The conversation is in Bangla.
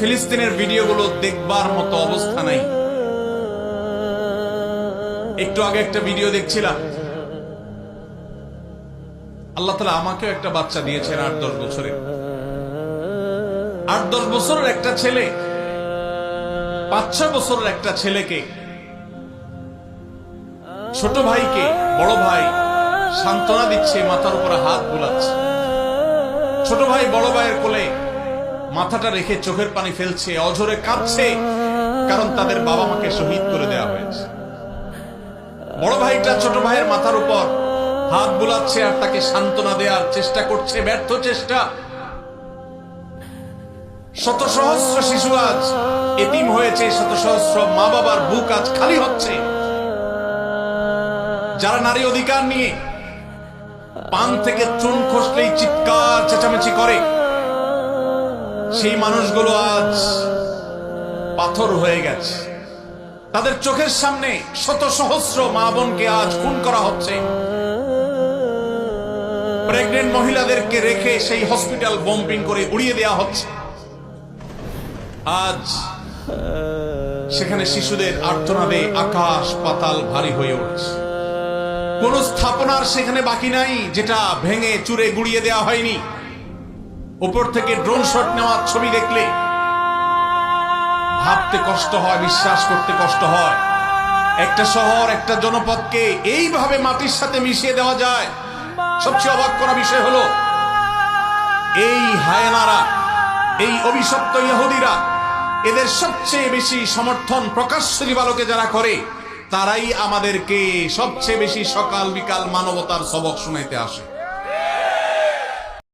ফিলিস্তিনের ভিডিওগুলো দেখবার মতো অবস্থা নাই। একটু আগে একটা ভিডিও দেখছিলাম, আল্লাহ তাআলা আমাকেও একটা বাচ্চা দিয়েছেন ৮-১০ বছরের। ৮-১০ বছরের একটা ছেলে ৫-৬ বছরের একটা ছেলেকে, ছোট ভাইকে বড় ভাই সান্ত্বনা দিচ্ছে, মাথার উপরে হাত বুলাচ্ছে। ছোট ভাই বড় ভাইয়ের কোলে মাথাটা রেখে চোখের পানি ফেলছে, অঝরে কাঁদছে, কারণ তাদের বাবা মাকে শহীদ করে দেওয়া হয়েছে। বড় ভাইটা ছোট ভাইয়ের মাথার উপর হাত বুলাচ্ছে আর তাকে সান্ত্বনা দেওয়ার চেষ্টা করছে, ব্যর্থ চেষ্টা। শত সহস্র শিশু আজ এতিম হয়েছে, শত সহস্র মা বাবার বুক আজ খালি হচ্ছে। যারা নারী অধিকার নিয়ে পান থেকে চুন খসলেই চিৎকার চেঁচামেচি করে, সেই মানুষগুলো আজ পাথর হয়ে গেছে। তাদের চোখের সামনে শত সহস্র মা বোনকে আজ খুন করা হচ্ছে। প্রেগনেন্ট মহিলাদেরকে রেখে সেই হসপিটাল বম্বিং করে উড়িয়ে দেওয়া হচ্ছে। আজ সেখানে শিশুদের আর্তনাদে আকাশ পাতাল ভারী হয়ে উঠছে। কোন স্থাপনার সেখানে বাকি নাই যেটা ভেঙে চুরে গুড়িয়ে দেওয়া হয়নি। উপর থেকে ড্রোন শট নেওয়ার ছবি দেখলে ভাবতে কষ্ট হয়, বিশ্বাস করতে কষ্ট হয়। একটা শহর, একটা জনপদকে এইভাবে মাটির সাথে মিশিয়ে দেওয়া যায়। সবচেয়ে অবাক করা বিষয় হলো, এই হায়নারা, এই অভিশপ্ত ইহুদিরা, এদের সবচেয়ে বেশি সমর্থন প্রকাশ্য দিবালোকে যারা করে, তারাই আমাদেরকে সবচেয়ে বেশি সকাল বিকাল মানবতার সবক শোনাইতে আসে।